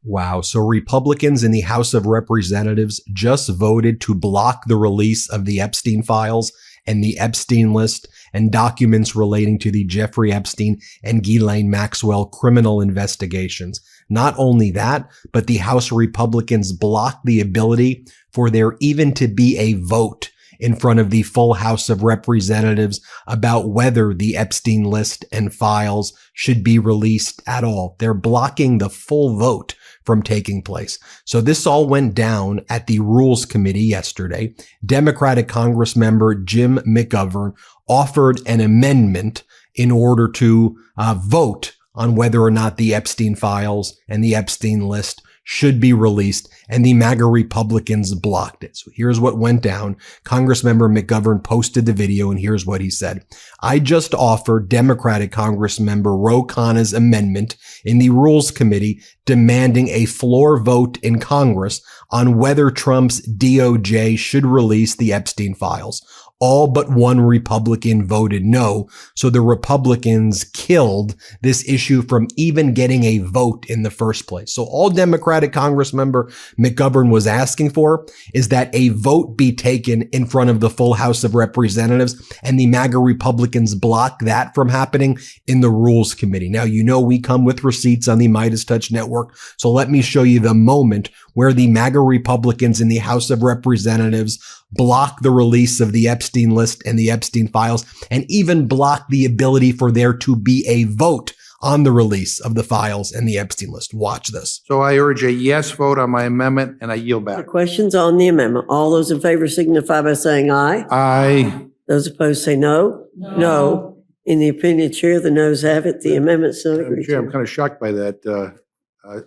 Wow. So Republicans in the House of Representatives just voted to block the release of the Epstein files and the Epstein list and documents relating to the Jeffrey Epstein and Ghislaine Maxwell criminal investigations. Not only that, but the House Republicans blocked the ability for there even to be a vote in front of the full House of Representatives about whether the Epstein list and files should be released at all. They're blocking the full vote from taking place. So this all went down at the Rules Committee yesterday. Democratic Congress member Jim McGovern offered an amendment in order to vote on whether or not the Epstein files and the Epstein list should be released, and the MAGA Republicans blocked it. So here's what went down. Congressmember McGovern posted the video, and here's what he said. I just offered Democratic Congressmember Ro Khanna's amendment in the Rules Committee demanding a floor vote in Congress on whether Trump's DOJ should release the Epstein files. All but one Republican voted no. So the Republicans killed this issue from even getting a vote in the first place. So all Democratic Congressmember McGovern was asking for is that a vote be taken in front of the full House of Representatives, and the MAGA Republicans block that from happening in the Rules Committee. Now, you know we come with receipts on the MeidasTouch network, so let me show you the moment where the MAGA Republicans in the House of Representatives block the release of the Epstein list and the Epstein files, and even block the ability for there to be a vote on the release of the files and the Epstein list. Watch this. So I urge a yes vote on my amendment, and I yield The back. questions on the amendment. All those in favor signify by saying aye. Aye. Those opposed say no. No. In the opinion of the chair, the noes have it. The amendment's not Madam agreed Chair, I'm to. kind of shocked by that.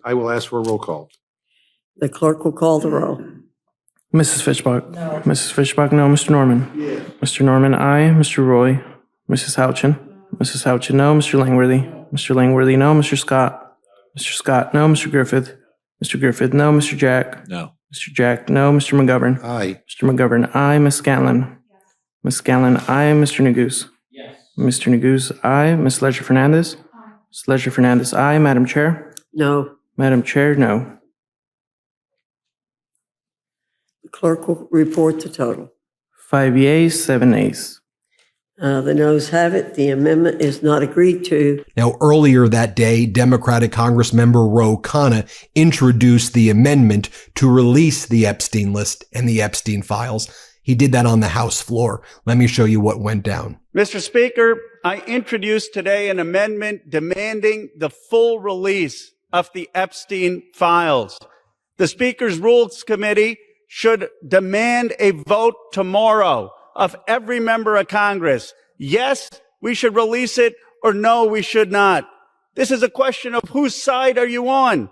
I will ask for a roll call. The clerk will call the roll. Mrs. Fishbach. No. Mrs. Fishbach, no. Mr. Norman. Yes. Mr. Norman, aye. Mr. Roy. Mrs. Houchin. Mrs. Houchin, no. Mr. Langworthy. Mr. Langworthy, no. Mr. Scott. Mr. Scott, no. Mr. Griffith. Mr. Griffith, no. Mr. Jack. No. Mr. Jack, no. Mr. McGovern. Aye. Mr. McGovern, aye. Ms. Scanlon. Ms. Scanlon, aye. Mr. Neguse. Yes. Mr. Neguse, aye. Ms. Ledger Fernandez. Ms. Ledger Fernandez, aye. Madam Chair. No. Madam Chair, no. The clerk will report the total. 5 yeas, 7 nays. The noes have it. The amendment is not agreed to. Now, earlier that day, Democratic Congressmember Ro Khanna introduced the amendment to release the Epstein list and the Epstein files. He did that on the House floor. Let me show you what went down. Mr. Speaker, I introduced today an amendment demanding the full release of the Epstein files. The Speaker's Rules Committee should demand a vote tomorrow of every member of Congress. Yes, we should release it, or no, we should not. This is a question of whose side are you on?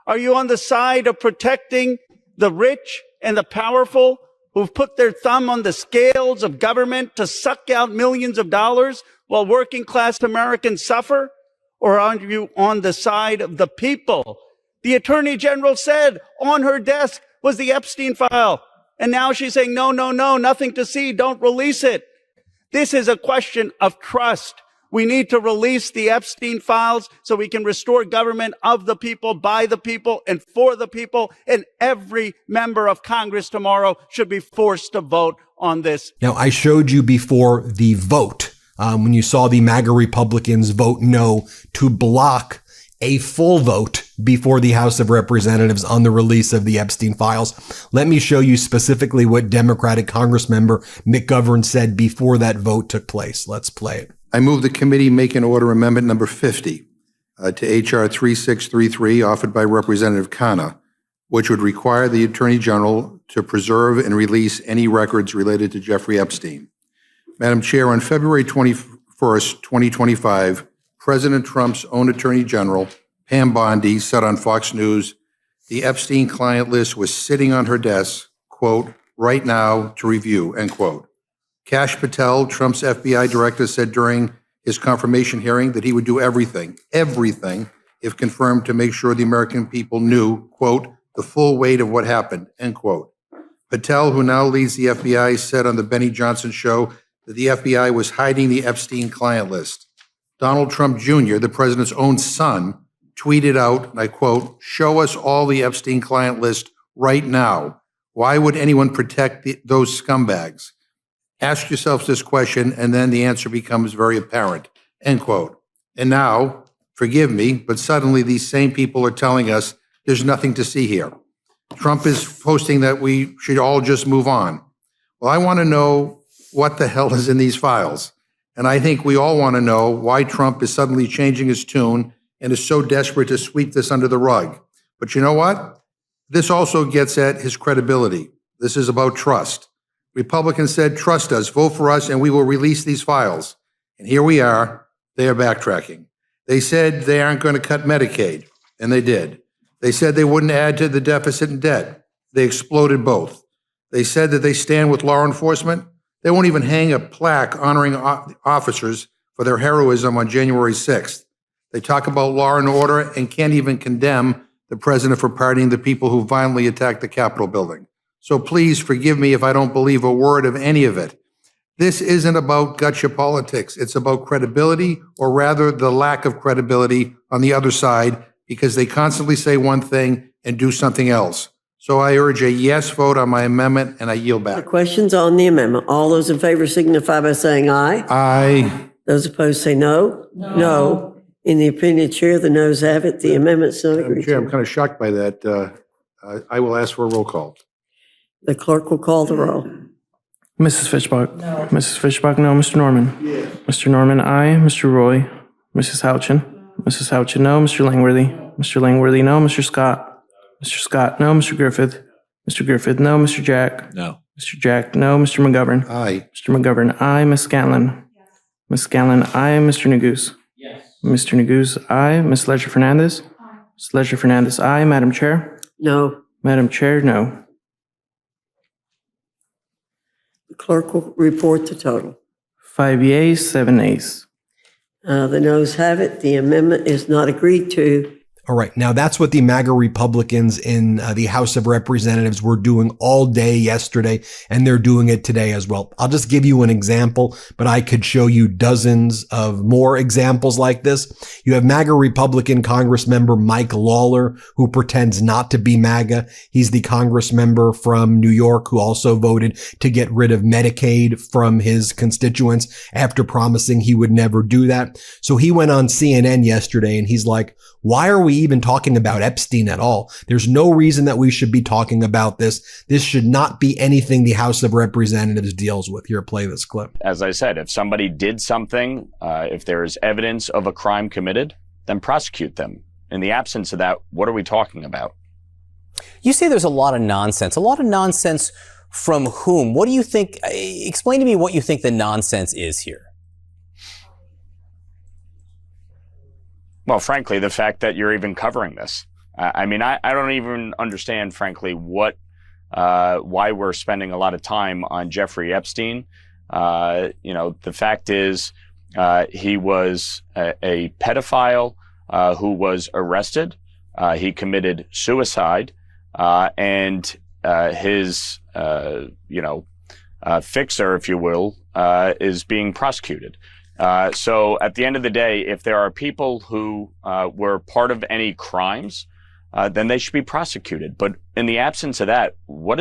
Are you on the side of protecting the rich and the powerful who've put their thumb on the scales of government to suck out millions of dollars while working class Americans suffer? Or are you on the side of the people? The Attorney General said on her desk was the Epstein file. And now she's saying, no, no, no, nothing to see. Don't release it. This is a question of trust. We need to release the Epstein files so we can restore government of the people, by the people, and for the people. And every member of Congress tomorrow should be forced to vote on this. Now, I showed you before the vote, when you saw the MAGA Republicans vote no to block a full vote before the House of Representatives on the release of the Epstein files. Let me show you specifically what Democratic Congressmember McGovern said before that vote took place. Let's play it. I move the committee make an order amendment number 50 to H.R. 3633 offered by Representative Khanna, which would require the Attorney General to preserve and release any records related to Jeffrey Epstein. Madam Chair, on February 21st, 2025, President Trump's own Attorney General, Pam Bondi, said on Fox News, the Epstein client list was sitting on her desk, quote, right now to review, end quote. Kash Patel, Trump's FBI director, said during his confirmation hearing that he would do everything, if confirmed, to make sure the American people knew, quote, the full weight of what happened, end quote. Patel, who now leads the FBI, said on the Benny Johnson show that the FBI was hiding the Epstein client list. Donald Trump Jr., the president's own son, tweeted out, and I quote, "Show us all the Epstein client list right now. Why would anyone protect those scumbags? Ask yourselves this question, and then the answer becomes very apparent," end quote. And now, forgive me, but suddenly these same people are telling us there's nothing to see here. Trump is posting that we should all just move on. Well, I want to know what the hell is in these files. And I think we all want to know why Trump is suddenly changing his tune and is so desperate to sweep this under the rug. But you know what? This also gets at his credibility. This is about trust. Republicans said, trust us, vote for us, and we will release these files. And here we are. They are backtracking. They said they aren't going to cut Medicaid, and they did. They said they wouldn't add to the deficit and debt. They exploded both. They said that they stand with law enforcement. They won't even hang a plaque honoring officers for their heroism on January 6th. They talk about law and order and can't even condemn the president for pardoning the people who violently attacked the Capitol building. So please forgive me if I don't believe a word of any of it. This isn't about gotcha politics. It's about credibility, or rather the lack of credibility on the other side, because they constantly say one thing and do something else. So I urge a yes vote on my amendment, and I yield The back. questions on the amendment. All those in favor signify by saying aye. Aye. Those opposed say no. No. In the opinion of the chair, the noes have it. The amendment's not Madam agreed Chair, I'm to. kind of shocked by that. I will ask for a roll call. The clerk will call the roll. Mrs. Fishbach? No. Mrs. Fishbach, no. Mr. Norman? Yes. Mr. Norman, aye. Mr. Roy? Mrs. Houchin? Mrs. Houchin, no. Mr. Langworthy? Mr. Langworthy, no. Mr. Scott? Mr. Scott, no. Mr. Griffith? Mr. Griffith, no. Mr. Jack? No. Mr. Jack, no. Mr. McGovern? Aye. Mr. McGovern, aye. Ms. Scanlon? Yes. Ms. Scanlon, aye. Mr. Neguse? Yes. Mr. Neguse, aye. Ms. Ledger-Fernandez? Aye. Ms. Ledger-Fernandez, aye. Madam Chair? No. Madam Chair, no. The clerk will report the total. 5 yeas, 7 nays. The noes have it. The amendment is not agreed to. All right. Now, that's what the MAGA Republicans in the House of Representatives were doing all day yesterday, and they're doing it today as well. I'll just give you an example, but I could show you dozens of more examples like this. You have MAGA Republican Congress member Mike Lawler, who pretends not to be MAGA. He's the Congress member from New York who also voted to get rid of Medicaid from his constituents after promising he would never do that. So he went on CNN yesterday and he's like, why are we even talking about Epstein at all? There's no reason that we should be talking about this. This should not be anything the House of Representatives deals with. Here, play this clip. As I said, if somebody did something, if there is evidence of a crime committed, then prosecute them. In the absence of that, what are we talking about? You say there's a lot of nonsense. A lot of nonsense from whom? What do you think? Explain to me what you think the nonsense is here. Well, frankly, the fact that you're even covering this. I mean, I don't even understand, frankly, why we're spending a lot of time on Jeffrey Epstein. The fact is, he was a pedophile who was arrested. He committed suicide, and his, fixer, if you will, is being prosecuted. So at the end of the day, if there are people who were part of any crimes, then they should be prosecuted. But in the absence of that, what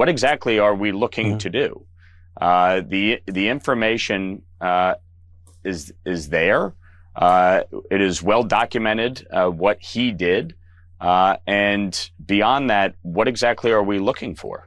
exactly are we looking to do? The information is there. It is well documented what he did, and beyond that, what exactly are we looking for?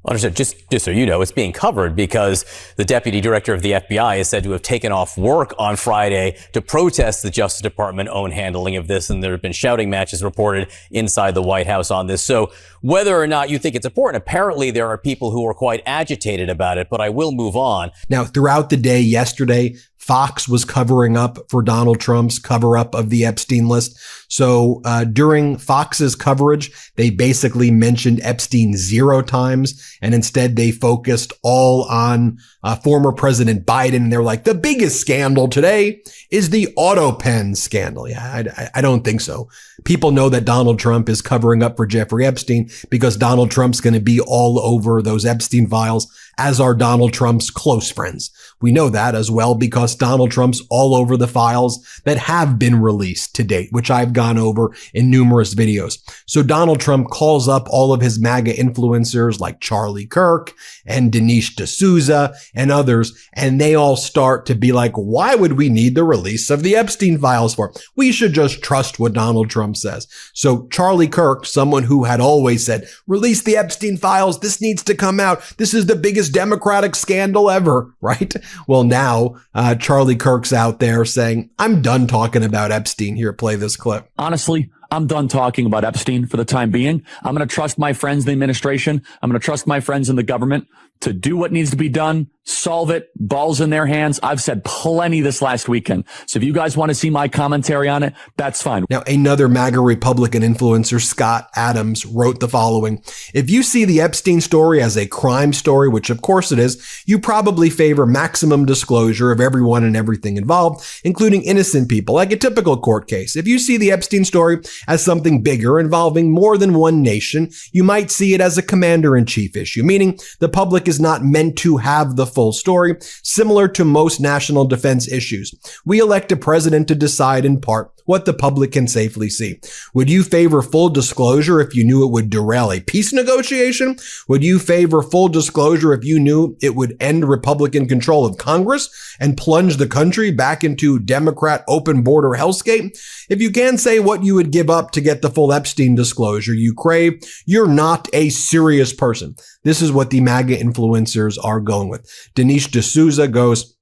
Understood. Just so you know, it's being covered because the deputy director of the FBI is said to have taken off work on Friday to protest the Justice Department own handling of this. And there have been shouting matches reported inside the White House on this. So whether or not you think it's important, apparently there are people who are quite agitated about it, but I will move on. Now, throughout the day yesterday, Fox was covering up for Donald Trump's cover up of the Epstein list. So during Fox's coverage, they basically mentioned Epstein 0 times, and instead they focused all on former President Biden. And they're like, the biggest scandal today is the auto pen scandal. Yeah, I don't think so. People know that Donald Trump is covering up for Jeffrey Epstein because Donald Trump's going to be all over those Epstein files as are Donald Trump's close friends. We know that as well because Donald Trump's all over the files that have been released to date, which I've gone over in numerous videos. So Donald Trump calls up all of his MAGA influencers like Charlie Kirk and Dinesh D'Souza and others, and they all start to be like, why would we need the release of the Epstein files for? We should just trust what Donald Trump says. So Charlie Kirk, someone who had always said, release the Epstein files, this needs to come out, this is the biggest Democratic scandal ever, right? Well, now Charlie Kirk's out there saying, I'm done talking about Epstein. Here, play this clip. Honestly, I'm done talking about Epstein for the time being. I'm going to trust my friends in the administration. I'm going to trust my friends in the government to do what needs to be done, solve it, balls in their hands. I've said plenty this last weekend. So if you guys want to see my commentary on it, that's fine. Now, another MAGA Republican influencer, Scott Adams, wrote the following. If you see the Epstein story as a crime story, which of course it is, you probably favor maximum disclosure of everyone and everything involved, including innocent people, like a typical court case. If you see the Epstein story as something bigger involving more than one nation, you might see it as a commander-in-chief issue, meaning the public is not meant to have the full story, similar to most national defense issues. We elect a president to decide in part what the public can safely see. Would you favor full disclosure if you knew it would derail a peace negotiation? Would you favor full disclosure if you knew it would end Republican control of Congress and plunge the country back into Democrat open border hellscape? If you can't say what you would give up to get the full Epstein disclosure you crave, you're not a serious person. This is what the MAGA influencers are going with. Dinesh D'Souza goes,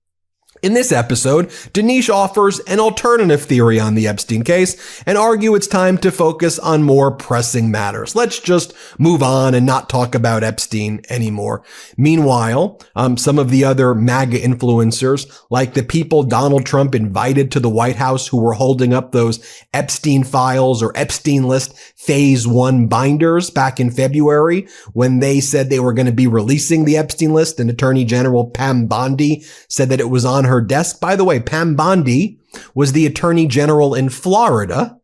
in this episode, Dinesh offers an alternative theory on the Epstein case and argue it's time to focus on more pressing matters. Let's just move on and not talk about Epstein anymore. Meanwhile, some of the other MAGA influencers, like the people Donald Trump invited to the White House who were holding up those Epstein files or Epstein list phase 1 binders back in February when they said they were going to be releasing the Epstein list, and Attorney General Pam Bondi said that it was on her desk. By the way, Pam Bondi was the Attorney General in Florida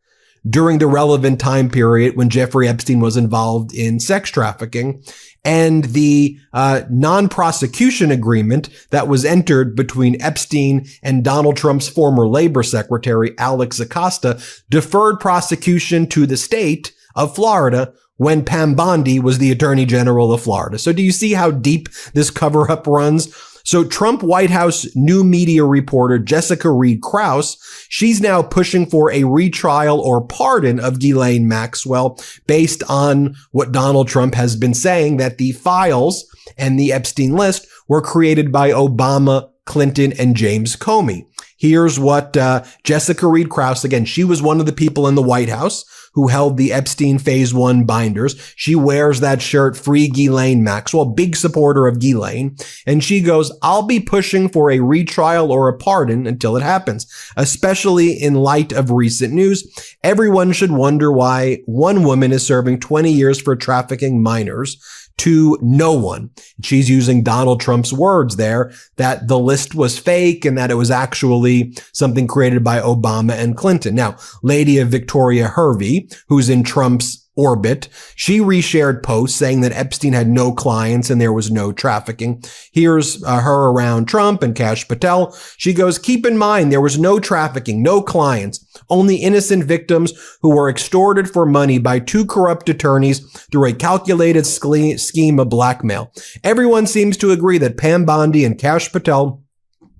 during the relevant time period when Jeffrey Epstein was involved in sex trafficking, and the non-prosecution agreement that was entered between Epstein and Donald Trump's former labor secretary, Alex Acosta, deferred prosecution to the state of Florida when Pam Bondi was the Attorney General of Florida. So do you see how deep this cover-up runs? So Trump White House new media reporter Jessica Reed Krause, she's now pushing for a retrial or pardon of Ghislaine Maxwell based on what Donald Trump has been saying, that the files and the Epstein list were created by Obama, Clinton, and James Comey. Here's what Jessica Reed Krause, again, she was one of the people in the White House who held the Epstein phase 1 binders. She wears that shirt, Free Ghislaine Maxwell, big supporter of Ghislaine. And she goes, I'll be pushing for a retrial or a pardon until it happens, especially in light of recent news. Everyone should wonder why one woman is serving 20 years for trafficking minors to no one. She's using Donald Trump's words there that the list was fake and that it was actually something created by Obama and Clinton. Now, Lady Victoria Hervey, who's in Trump's orbit, she reshared posts saying that Epstein had no clients and there was no trafficking. Here's her around Trump and Kash Patel. She goes, keep in mind, there was no trafficking, no clients, only innocent victims who were extorted for money by 2 corrupt attorneys through a calculated scheme of blackmail. Everyone seems to agree that Pam Bondi and Kash Patel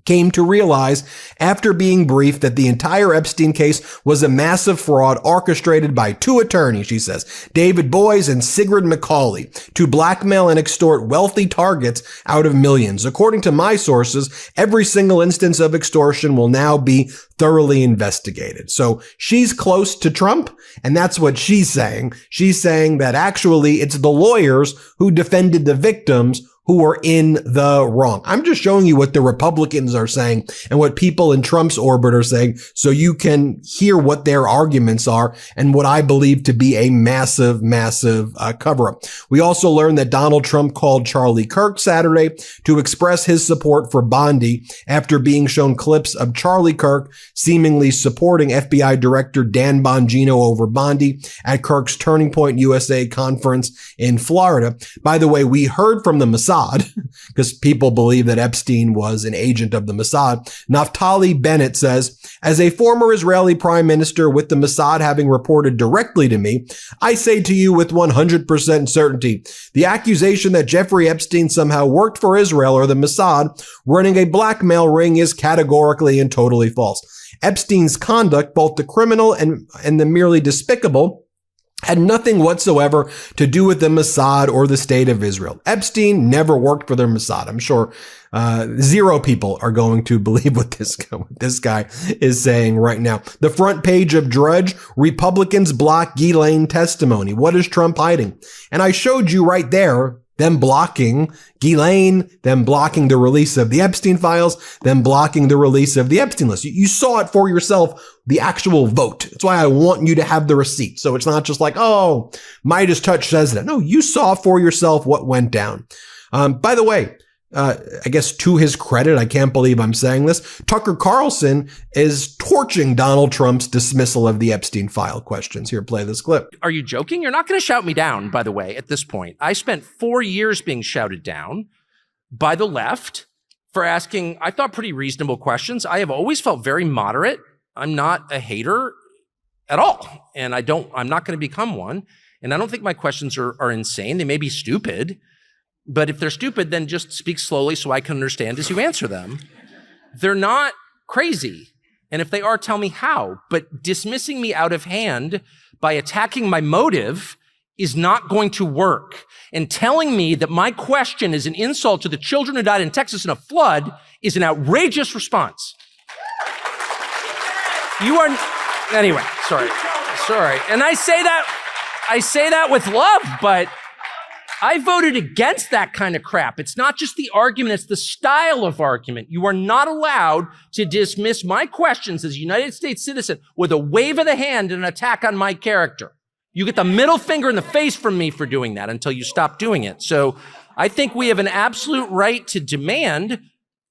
came to realize after being briefed that the entire Epstein case was a massive fraud orchestrated by 2 attorneys, she says, David Boies and Sigrid McCauley, to blackmail and extort wealthy targets out of millions. According to my sources, every single instance of extortion will now be thoroughly investigated. So she's close to Trump, and that's what she's saying. She's saying that actually it's the lawyers who defended the victims who are in the wrong. I'm just showing you what the Republicans are saying and what people in Trump's orbit are saying so you can hear what their arguments are and what I believe to be a massive, massive cover-up. We also learned that Donald Trump called Charlie Kirk Saturday to express his support for Bondi after being shown clips of Charlie Kirk seemingly supporting FBI Director Dan Bongino over Bondi at Kirk's Turning Point USA conference in Florida. By the way, we heard from the Meiselas Mossad, because people believe that Epstein was an agent of the Mossad. Naftali Bennett says, as a former Israeli prime minister with the Mossad having reported directly to me, I say to you with 100% certainty, the accusation that Jeffrey Epstein somehow worked for Israel or the Mossad running a blackmail ring is categorically and totally false. Epstein's conduct, both the criminal and the merely despicable, had nothing whatsoever to do with the Mossad or the state of Israel. Epstein never worked for the Mossad. I'm sure zero people are going to believe what this guy is saying right now. The front page of Drudge, Republicans block Ghislaine testimony. What is Trump hiding? And I showed you right there them blocking Ghislaine, them blocking the release of the Epstein files, them blocking the release of the Epstein list. You saw it for yourself, the actual vote. That's why I want you to have the receipt. So it's not just like, oh, MeidasTouch says that. No, you saw for yourself what went down. By the way, I guess to his credit, I can't believe I'm saying this, Tucker Carlson is torching Donald Trump's dismissal of the Epstein file questions. Here, play this clip. Are you joking? You're not going to shout me down, by the way, at this point. I spent 4 years being shouted down by the left for asking, I thought, pretty reasonable questions. I have always felt very moderate. I'm not a hater at all. And I'm not going to become one. And I don't think my questions are insane. They may be stupid. But if they're stupid, then just speak slowly so I can understand as you answer them. They're not crazy. And if they are, tell me how. But dismissing me out of hand by attacking my motive is not going to work. And telling me that my question is an insult to the children who died in Texas in a flood is an outrageous response. Anyway, sorry. And I say that with love, but I voted against that kind of crap. It's not just the argument, it's the style of argument. You are not allowed to dismiss my questions as a United States citizen with a wave of the hand and an attack on my character. You get the middle finger in the face from me for doing that until you stop doing it. So I think we have an absolute right to demand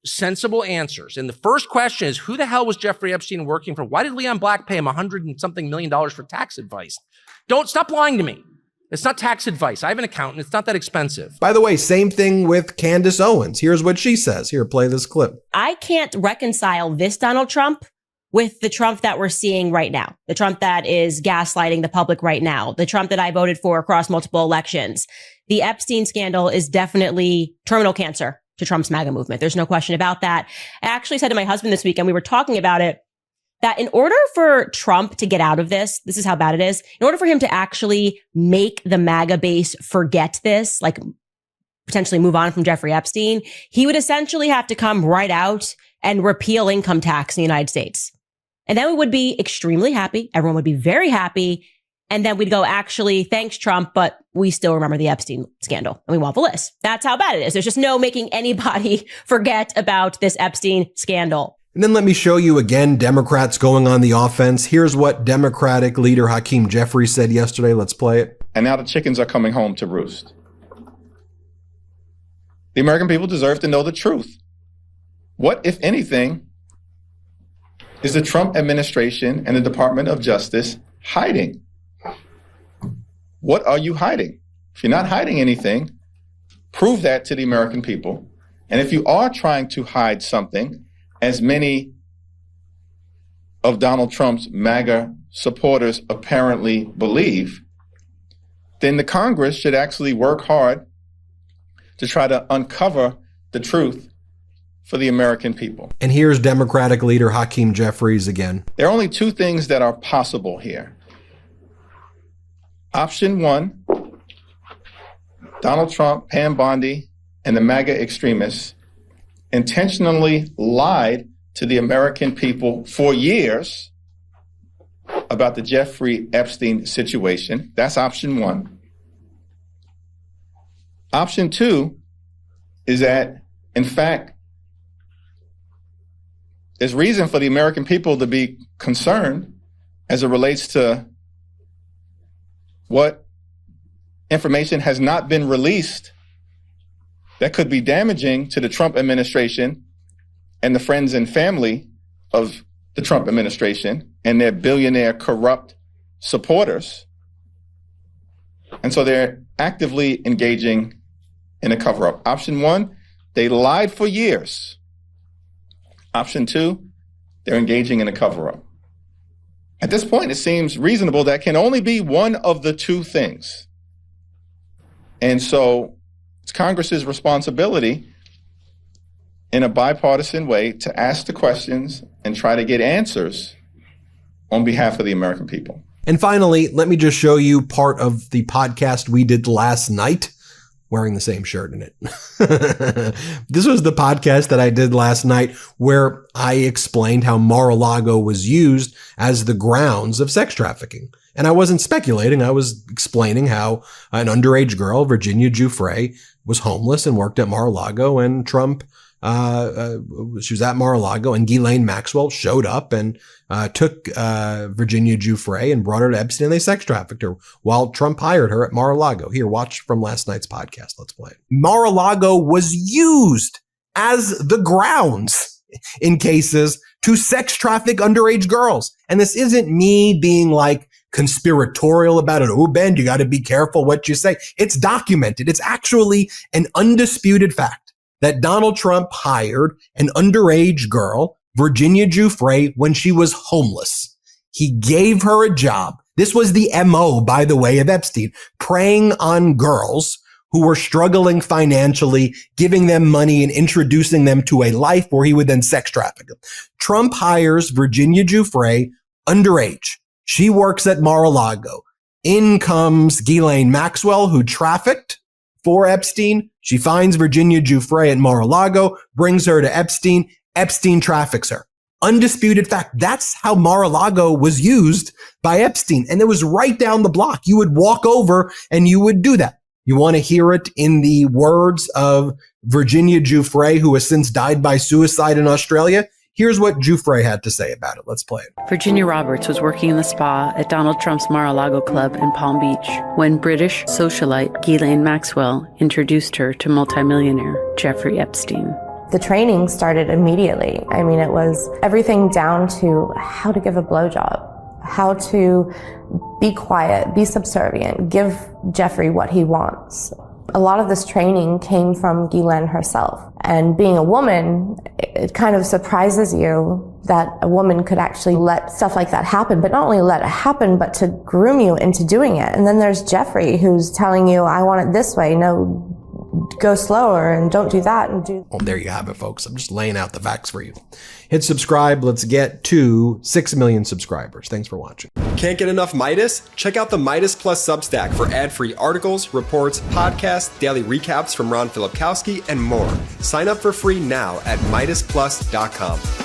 sensible answers. And the first question is, who the hell was Jeffrey Epstein working for? Why did Leon Black pay him $100 and something million for tax advice? Don't stop lying to me. It's not tax advice. I have an accountant. It's not that expensive. By the way, same thing with Candace Owens. Here's what she says. Here, play this clip. I can't reconcile this Donald Trump with the Trump that we're seeing right now, the Trump that is gaslighting the public right now, the Trump that I voted for across multiple elections. The Epstein scandal is definitely terminal cancer to Trump's MAGA movement. There's no question about that. I actually said to my husband this week, and we were talking about it, that in order for Trump to get out of this is how bad it is, in order for him to actually make the MAGA base forget this, like potentially move on from Jeffrey Epstein, he would essentially have to come right out and repeal income tax in the United States. And then we would be extremely happy. Everyone would be very happy. And then we'd go, actually, thanks, Trump, but we still remember the Epstein scandal and we want the list. That's how bad it is. There's just no making anybody forget about this Epstein scandal. And then let me show you again, Democrats going on the offense. Here's what Democratic leader Hakeem Jeffries said yesterday. Let's play it. And now the chickens are coming home to roost. The American people deserve to know the truth. What, if anything, is the Trump administration and the Department of Justice hiding? What are you hiding? If you're not hiding anything, prove that to the American people. And if you are trying to hide something, as many of Donald Trump's MAGA supporters apparently believe, then the Congress should actually work hard to try to uncover the truth for the American people. And here's Democratic leader Hakeem Jeffries again. There are only two things that are possible here. Option one, Donald Trump, Pam Bondi, and the MAGA extremists intentionally lied to the American people for years about the Jeffrey Epstein situation. That's option one. Option two is that, in fact, there's reason for the American people to be concerned as it relates to what information has not been released that could be damaging to the Trump administration and the friends and family of the Trump administration and their billionaire corrupt supporters. And so they're actively engaging in a cover-up. Option one, they lied for years. Option two, they're engaging in a cover-up. At this point, it seems reasonable that can only be one of the two things. And so it's Congress's responsibility in a bipartisan way to ask the questions and try to get answers on behalf of the American people. And finally, let me just show you part of the podcast we did last night, wearing the same shirt in it. This was the podcast that I did last night where I explained how Mar-a-Lago was used as the grounds of sex trafficking. And I wasn't speculating. I was explaining how an underage girl, Virginia Giuffre, was homeless and worked at Mar-a-Lago, and Trump, she was at Mar-a-Lago, and Ghislaine Maxwell showed up and took Virginia Giuffre and brought her to Epstein, and they sex trafficked her while Trump hired her at Mar-a-Lago. Here, watch from last night's podcast. Let's play it. Mar-a-Lago was used as the grounds in cases to sex traffic underage girls. And this isn't me being like conspiratorial about it. Oh, Ben, you got to be careful what you say. It's documented. It's actually an undisputed fact that Donald Trump hired an underage girl, Virginia Giuffre, when she was homeless. He gave her a job. This was the MO, by the way, of Epstein, preying on girls who were struggling financially, giving them money and introducing them to a life where he would then sex traffic them. Trump hires Virginia Giuffre, underage. She works at Mar-a-Lago. In comes Ghislaine Maxwell, who trafficked for Epstein. She finds Virginia Giuffre at Mar-a-Lago, brings her to Epstein. Epstein traffics her. Undisputed fact. That's how Mar-a-Lago was used by Epstein. And it was right down the block. You would walk over and you would do that. You want to hear it in the words of Virginia Giuffre, who has since died by suicide in Australia? Here's what Giuffre had to say about it. Let's play it. Virginia Roberts was working in the spa at Donald Trump's Mar-a-Lago club in Palm Beach when British socialite Ghislaine Maxwell introduced her to multimillionaire Jeffrey Epstein. The training started immediately. I mean, it was everything down to how to give a blowjob, how to be quiet, be subservient, give Jeffrey what he wants. A lot of this training came from Ghislaine herself. And being a woman, it kind of surprises you that a woman could actually let stuff like that happen, but not only let it happen, but to groom you into doing it. And then there's Jeffrey, who's telling you, I want it this way. No, go slower and don't do that. And do. Well, there you have it, folks. I'm just laying out the facts for you. Hit subscribe. Let's get to 6 million subscribers. Thanks for watching. Can't get enough Meidas? Check out the Meidas Plus Substack for ad-free articles, reports, podcasts, daily recaps from Ron Filipkowski, and more. Sign up for free now at MeidasPlus.com.